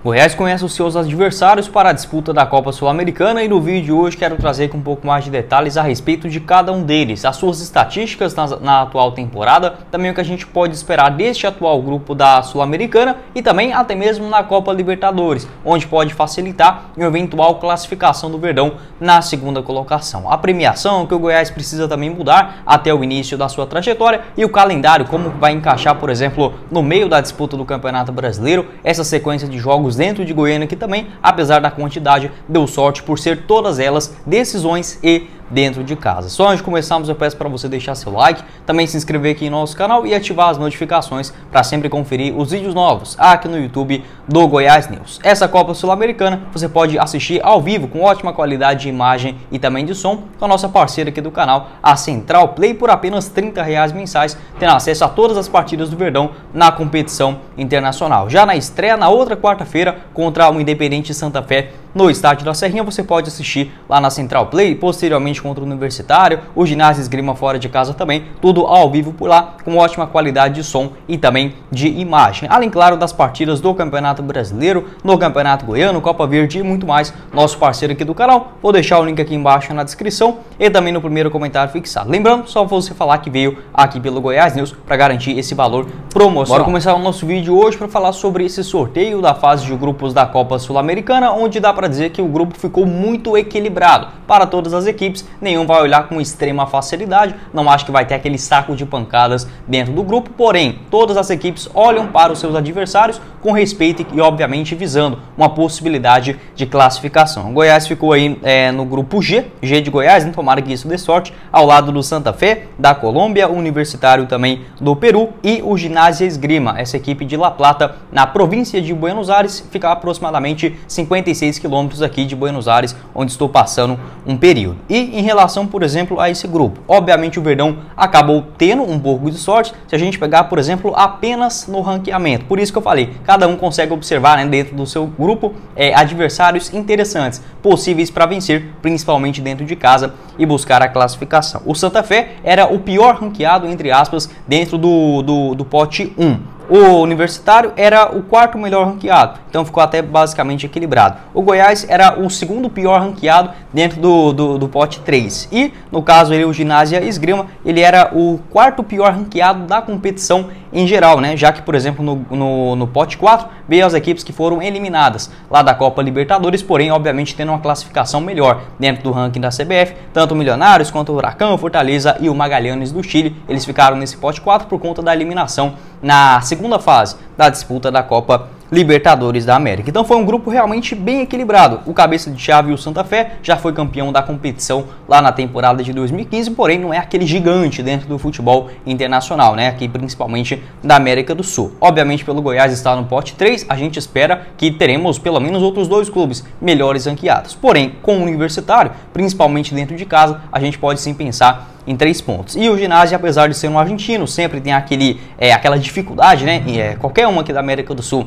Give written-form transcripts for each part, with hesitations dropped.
Goiás conhece os seus adversários para a disputa da Copa Sul-Americana e no vídeo de hoje quero trazer com um pouco mais de detalhes a respeito de cada um deles, as suas estatísticas na atual temporada, também o que a gente pode esperar deste atual grupo da Sul-Americana e também até mesmo na Copa Libertadores, onde pode facilitar uma eventual classificação do Verdão na segunda colocação. A premiação que o Goiás precisa também mudar até o início da sua trajetória e o calendário, como vai encaixar, por exemplo, no meio da disputa do Campeonato Brasileiro, essa sequência de jogos dentro de Goiânia, que também, apesar da quantidade, deu sorte por ser todas elas decisões e dentro de casa. Só antes de começarmos, eu peço para você deixar seu like, também se inscrever aqui no nosso canal e ativar as notificações para sempre conferir os vídeos novos aqui no YouTube do Goiás News. Essa Copa Sul-Americana você pode assistir ao vivo com ótima qualidade de imagem e também de som com a nossa parceira aqui do canal, a Central Play, por apenas R$ 30 mensais, tendo acesso a todas as partidas do Verdão na competição internacional. Já na estreia, na outra quarta-feira, contra o Independente Santa Fé, no estádio da Serrinha, você pode assistir lá na Central Play, posteriormente contra o Universitário, o Ginásio Esgrima fora de casa também, tudo ao vivo por lá, com ótima qualidade de som e também de imagem. Além, claro, das partidas do Campeonato Brasileiro, no Campeonato Goiano, Copa Verde e muito mais, nosso parceiro aqui do canal. Vou deixar o link aqui embaixo na descrição e também no primeiro comentário fixado. Lembrando, só você falar que veio aqui pelo Goiás News para garantir esse valor promocional. Bora começar o nosso vídeo hoje para falar sobre esse sorteio da fase de grupos da Copa Sul-Americana, onde dá para dizer que o grupo ficou muito equilibrado para todas as equipes, nenhum vai olhar com extrema facilidade, não acho que vai ter aquele saco de pancadas dentro do grupo, porém, todas as equipes olham para os seus adversários com respeito e obviamente visando uma possibilidade de classificação. O Goiás ficou aí no grupo G de Goiás, tomara que isso dê sorte, ao lado do Santa Fé, da Colômbia, o Universitário também do Peru e o Ginásio Esgrima, essa equipe de La Plata, na província de Buenos Aires, fica a aproximadamente 56 quilômetros aqui de Buenos Aires, onde estou passando um período. E em relação, por exemplo, a esse grupo, obviamente o Verdão acabou tendo um pouco de sorte se a gente pegar, por exemplo, apenas no ranqueamento. Por isso que eu falei, cada um consegue observar, né, dentro do seu grupo adversários interessantes, possíveis para vencer, principalmente dentro de casa e buscar a classificação. O Santa Fé era o pior ranqueado, entre aspas, dentro do pote 1. O Universitário era o quarto melhor ranqueado, então ficou até basicamente equilibrado. O Goiás era o segundo pior ranqueado dentro do pote 3. E, no caso, o Ginásio Esgrima, ele era o quarto pior ranqueado da competição em geral, né? Já que, por exemplo, no pote 4, veio as equipes que foram eliminadas lá da Copa Libertadores, porém, obviamente, tendo uma classificação melhor dentro do ranking da CBF, tanto o Milionários quanto o Huracão, o Fortaleza e o Magalhães do Chile, eles ficaram nesse pote 4 por conta da eliminação na segunda fase da disputa da Copa Libertadores da América. Então foi um grupo realmente bem equilibrado. O cabeça de chave, o Santa Fé, já foi campeão da competição lá na temporada de 2015, porém não é aquele gigante dentro do futebol internacional, né? Aqui principalmente da América do Sul. Obviamente pelo Goiás está no pote 3, a gente espera que teremos pelo menos outros dois clubes melhores ranqueados. Porém, com o Universitário, principalmente dentro de casa, a gente pode sim pensar em 3 pontos. E o Ginásio, apesar de ser um argentino, sempre tem aquela dificuldade, né? Qualquer uma aqui da América do Sul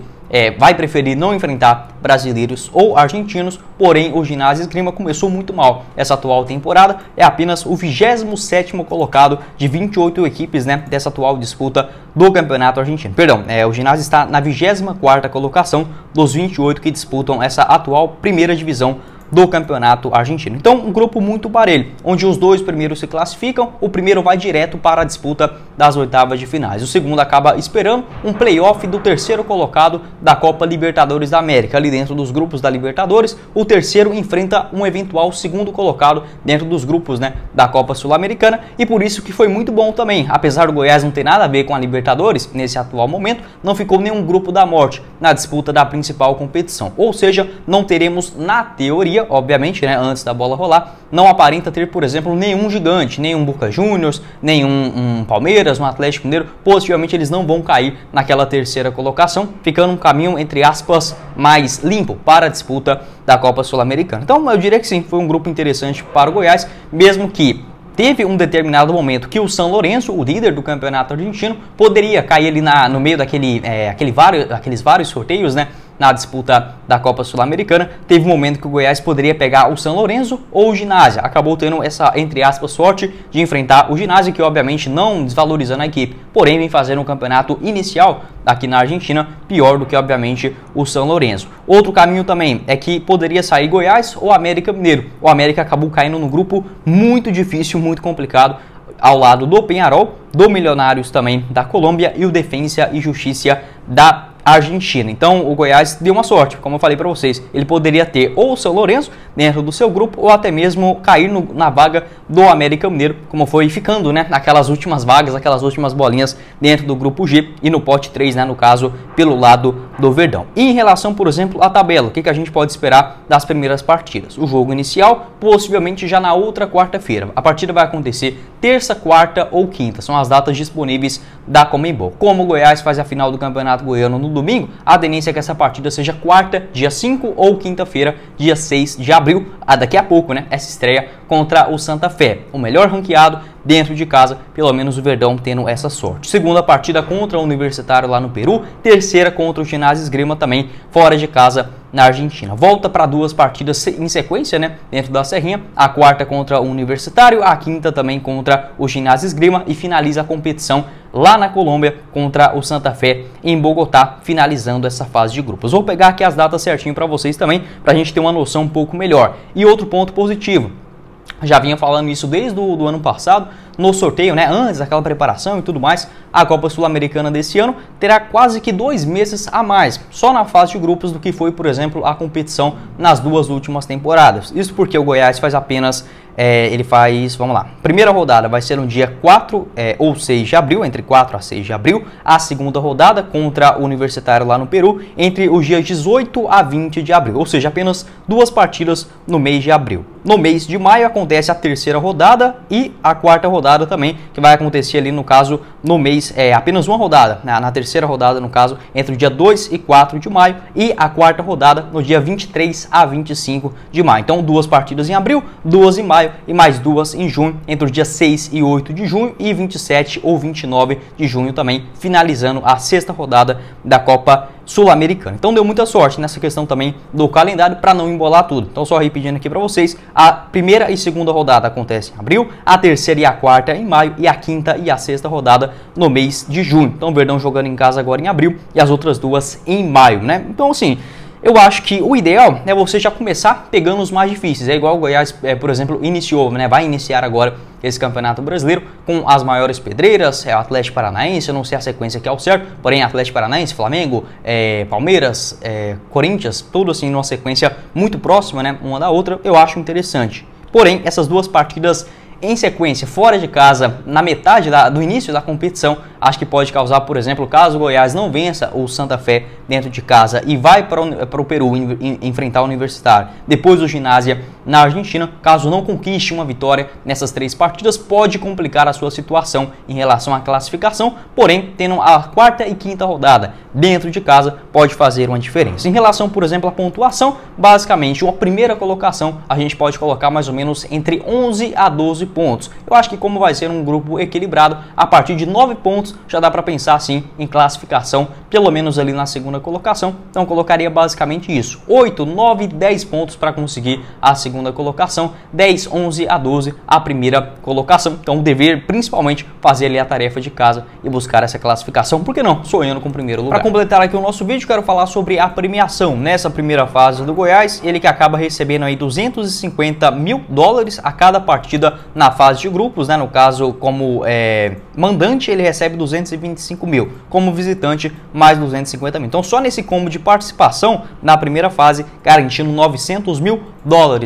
vai preferir não enfrentar brasileiros ou argentinos, porém o Ginásio Esgrima começou muito mal essa atual temporada, é apenas o 27º colocado de 28 equipes, né, dessa atual disputa do Campeonato Argentino. Perdão, o Ginásio está na 24ª colocação dos 28 que disputam essa atual primeira divisão do Campeonato Argentino. Então, um grupo muito parelho, onde os dois primeiros se classificam, o primeiro vai direto para a disputa das oitavas de finais. O segundo acaba esperando um playoff do terceiro colocado da Copa Libertadores da América. Ali dentro dos grupos da Libertadores, o terceiro enfrenta um eventual segundo colocado dentro dos grupos, né, da Copa Sul-Americana, e por isso que foi muito bom também. Apesar do Goiás não ter nada a ver com a Libertadores, nesse atual momento, não ficou nenhum grupo da morte na disputa da principal competição. Ou seja, não teremos, na teoria, obviamente, né, antes da bola rolar, não aparenta ter, por exemplo, nenhum gigante, nenhum Boca Juniors, nenhum Palmeiras, um Atlético Mineiro. Possivelmente eles não vão cair naquela terceira colocação, ficando um caminho, entre aspas, mais limpo para a disputa da Copa Sul-Americana. Então, eu diria que sim, foi um grupo interessante para o Goiás, mesmo que teve um determinado momento que o São Lourenço, o líder do campeonato argentino, poderia cair ali no meio daqueles vários sorteios, né, na disputa da Copa Sul-Americana. Teve um momento que o Goiás poderia pegar o São Lourenço ou o Ginásio. Acabou tendo essa, entre aspas, sorte de enfrentar o Ginásio, que obviamente não desvalorizando a equipe, porém vem fazendo um campeonato inicial aqui na Argentina pior do que obviamente o São Lourenço. Outro caminho também é que poderia sair Goiás ou América Mineiro. O América acabou caindo num grupo muito difícil, muito complicado, ao lado do Peñarol, do Milionários também da Colômbia e o Defensa e Justiça da Argentina. Então o Goiás deu uma sorte, como eu falei para vocês, ele poderia ter ou o São Lourenço dentro do seu grupo ou até mesmo cair na vaga do América Mineiro, como foi ficando, né, naquelas últimas vagas, aquelas últimas bolinhas dentro do grupo G e no pote 3, né, no caso, pelo lado do Verdão. E em relação, por exemplo, à tabela, o que a gente pode esperar das primeiras partidas? O jogo inicial, possivelmente já na outra quarta-feira. A partida vai acontecer terça, quarta ou quinta, são as datas disponíveis da Conmebol. Como o Goiás faz a final do Campeonato Goiano no domingo, a tendência é que essa partida seja quarta, dia 5 ou quinta-feira, dia 6 de abril, daqui a pouco, né, essa estreia contra o Santa Fé, o melhor ranqueado dentro de casa, pelo menos o Verdão tendo essa sorte. Segunda partida contra o Universitário lá no Peru, terceira contra o Ginásio Esgrima também fora de casa na Argentina. Volta para duas partidas em sequência, né, dentro da Serrinha, a quarta contra o Universitário, a quinta também contra o Ginásio Esgrima e finaliza a competição lá na Colômbia contra o Santa Fé em Bogotá, finalizando essa fase de grupos. Vou pegar aqui as datas certinho para vocês também, para a gente ter uma noção um pouco melhor. E outro ponto positivo, já vinha falando isso desde o ano passado, no sorteio, né, antes daquela preparação e tudo mais, a Copa Sul-Americana desse ano terá quase que 2 meses a mais, só na fase de grupos, do que foi, por exemplo, a competição nas duas últimas temporadas. Isso porque o Goiás faz apenas, vamos lá, primeira rodada vai ser no dia 4 ou 6 de abril, entre 4 a 6 de abril, a segunda rodada contra o Universitário lá no Peru, entre os dias 18 a 20 de abril, ou seja, apenas 2 partidas no mês de abril. No mês de maio acontece a terceira rodada e a quarta rodada também, que vai acontecer ali no caso no mês, apenas uma rodada, na terceira rodada no caso, entre o dia 2 e 4 de maio e a quarta rodada no dia 23 a 25 de maio. Então 2 partidas em abril, 2 em maio e mais 2 em junho, entre os dias 6 e 8 de junho e 27 ou 29 de junho também, finalizando a sexta rodada da Copa Sul-Americana. Então deu muita sorte nessa questão também do calendário para não embolar tudo. Então só repetindo aqui para vocês, a primeira e segunda rodada acontece em abril, a terceira e a quarta em maio e a quinta e a sexta rodada no mês de junho. Então o Verdão jogando em casa agora em abril e as outras duas em maio, né? Então assim, eu acho que o ideal é você já começar pegando os mais difíceis. É igual o Goiás, por exemplo, iniciou, né? Vai iniciar agora esse Campeonato Brasileiro com as maiores pedreiras, o Atlético Paranaense, eu não sei a sequência que é o certo, porém Atlético Paranaense, Flamengo, Palmeiras, Corinthians, tudo assim numa sequência muito próxima, né, uma da outra, eu acho interessante. Porém, essas duas partidas em sequência, fora de casa, na metade do início da competição, acho que pode causar, por exemplo, caso o Goiás não vença o Santa Fé dentro de casa e vai para o Peru enfrentar o Universitário, depois o Ginásio na Argentina, caso não conquiste uma vitória nessas 3 partidas, pode complicar a sua situação em relação à classificação, porém, tendo a quarta e quinta rodada dentro de casa, pode fazer uma diferença. Em relação, por exemplo, à pontuação, basicamente, uma primeira colocação, a gente pode colocar mais ou menos entre 11 a 12 pontos. Eu acho que como vai ser um grupo equilibrado, a partir de 9 pontos já dá para pensar assim em classificação, pelo menos ali na segunda colocação. Então colocaria basicamente isso, 8, 9, 10 pontos para conseguir a segunda colocação, 10, 11 a 12 a primeira colocação. Então o dever principalmente fazer ali a tarefa de casa e buscar essa classificação, por que não? Sonhando com o primeiro lugar. Para completar aqui o nosso vídeo, quero falar sobre a premiação nessa primeira fase do Goiás, ele que acaba recebendo aí $250 mil a cada partida na fase de grupos, né? No caso, como mandante, ele recebe 225 mil, como visitante, mais 250 mil. Então, só nesse combo de participação na primeira fase, garantindo $900 mil,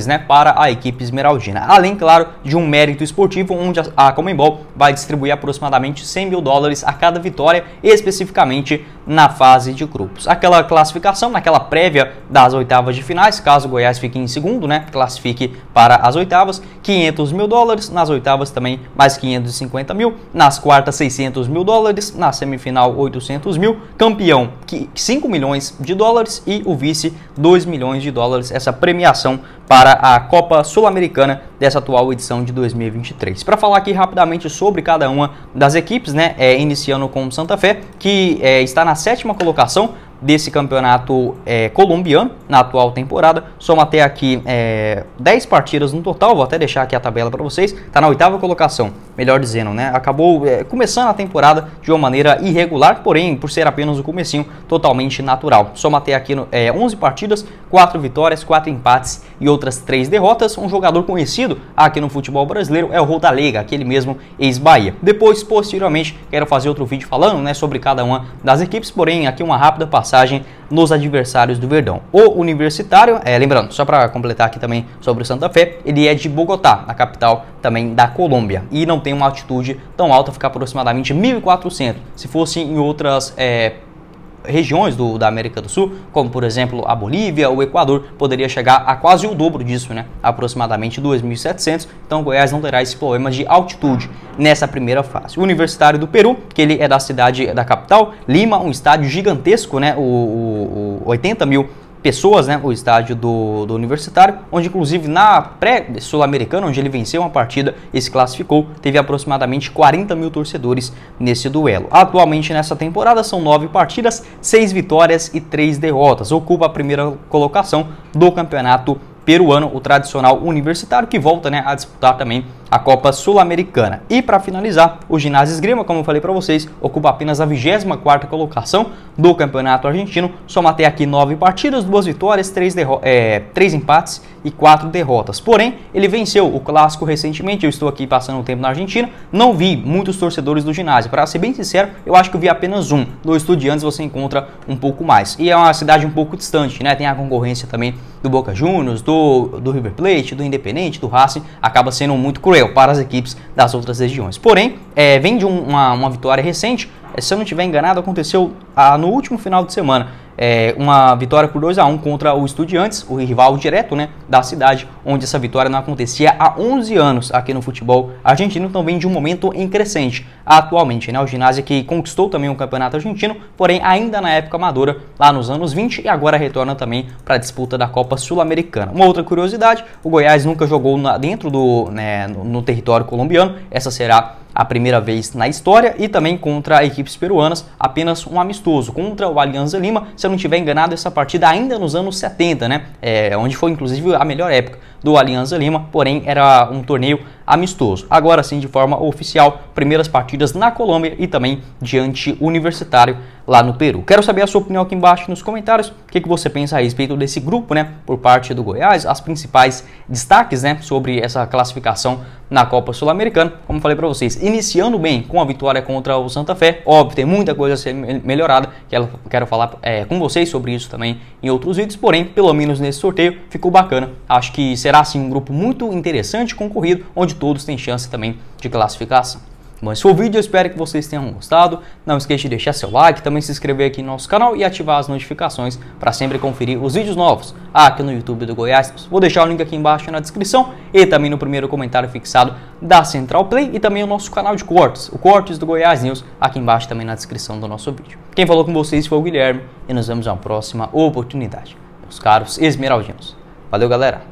né, para a equipe esmeraldina. Além, claro, de um mérito esportivo, onde a Conmebol vai distribuir aproximadamente $100 mil a cada vitória, especificamente na fase de grupos. Aquela classificação, naquela prévia das oitavas de finais, caso o Goiás fique em segundo, né, classifique para as oitavas, $500 mil, nas oitavas também mais 550 mil, nas quartas $600 mil, na semifinal 800 mil, campeão $5 milhões e o vice $2 milhões, essa premiação para a Copa Sul-Americana dessa atual edição de 2023. Para falar aqui rapidamente sobre cada uma das equipes, né, iniciando com o Santa Fé, que está na 7ª colocação, desse campeonato colombiano na atual temporada. Soma até aqui 10 partidas no total, vou até deixar aqui a tabela para vocês. Está na 8ª colocação, melhor dizendo, né? Acabou começando a temporada de uma maneira irregular, porém, por ser apenas o comecinho, totalmente natural. Soma até aqui 11 partidas, 4 vitórias, 4 empates e outras 3 derrotas. Um jogador conhecido aqui no futebol brasileiro é o Rodalega, aquele mesmo ex-Bahia. Depois, posteriormente, quero fazer outro vídeo falando, né, sobre cada uma das equipes, porém aqui uma rápida passagem nos adversários do Verdão. O Universitário, lembrando, só para completar aqui também sobre o Santa Fé, ele é de Bogotá, a capital também da Colômbia, e não tem uma altitude tão alta, fica aproximadamente 1.400. Se fosse em outras regiões da América do Sul, como por exemplo a Bolívia, o Equador, poderia chegar a quase o dobro disso, né? Aproximadamente 2.700. Então o Goiás não terá esse problema de altitude nessa primeira fase. O Universitário do Peru, que ele é da cidade da capital, Lima, um estádio gigantesco, né? 80 mil pessoas, né, o estádio do Universitário, onde inclusive na pré-sul-americana, onde ele venceu uma partida e se classificou, teve aproximadamente 40 mil torcedores nesse duelo. Atualmente nessa temporada são 9 partidas, 6 vitórias e 3 derrotas. Ocupa a primeira colocação do campeonato peruano, o tradicional Universitário, que volta, né, a disputar também a Copa Sul-Americana. E para finalizar, o Ginásio Esgrima, como eu falei para vocês, ocupa apenas a 24ª colocação do Campeonato Argentino, soma até aqui 9 partidas, 2 vitórias, 3 empates e 4 derrotas. Porém, ele venceu o Clássico recentemente. Eu estou aqui passando um tempo na Argentina, não vi muitos torcedores do Ginásio. Para ser bem sincero, eu acho que eu vi apenas um. No Estudiantes você encontra um pouco mais. E é uma cidade um pouco distante, né? Tem a concorrência também do Boca Juniors, do River Plate, do Independente, do Racing, acaba sendo muito cruel para as equipes das outras regiões. Porém, vem de uma vitória recente, se eu não estiver enganado, aconteceu no último final de semana. Uma vitória por 2-1 contra o Estudiantes, o rival direto, né, da cidade, onde essa vitória não acontecia há 11 anos aqui no futebol argentino. Então vem de um momento em crescente atualmente, né, o Ginásio que conquistou também o campeonato argentino, porém ainda na época amadora, lá nos anos 20, e agora retorna também para a disputa da Copa Sul-Americana. Uma outra curiosidade, o Goiás nunca jogou dentro no território colombiano, essa será a primeira vez na história, e também contra equipes peruanas, apenas um amistoso contra o Alianza Lima. Se eu não estiver enganado, essa partida ainda nos anos 70, né? Onde foi inclusive a melhor época do Alianza Lima, porém era um torneio amistoso. Agora sim, de forma oficial, primeiras partidas na Colômbia e também diante Universitário lá no Peru. Quero saber a sua opinião aqui embaixo nos comentários. O que você pensa a respeito desse grupo, né, por parte do Goiás, as principais destaques, né, sobre essa classificação na Copa Sul-Americana. Como falei para vocês, iniciando bem com a vitória contra o Santa Fé. Óbvio, tem muita coisa a ser melhorada, quero falar com vocês sobre isso também em outros vídeos, porém, pelo menos nesse sorteio, ficou bacana. Acho que será sim um grupo muito interessante, concorrido, onde todos têm chance também de classificação. Bom, esse foi o vídeo, eu espero que vocês tenham gostado. Não esqueça de deixar seu like, também se inscrever aqui no nosso canal e ativar as notificações para sempre conferir os vídeos novos aqui no YouTube do Goiás. Vou deixar o link aqui embaixo na descrição e também no primeiro comentário fixado da Central Play, e também o nosso canal de cortes, o Cortes do Goiás News, aqui embaixo também na descrição do nosso vídeo. Quem falou com vocês foi o Guilherme e nos vemos na próxima oportunidade, meus caros esmeraldinos. Valeu, galera!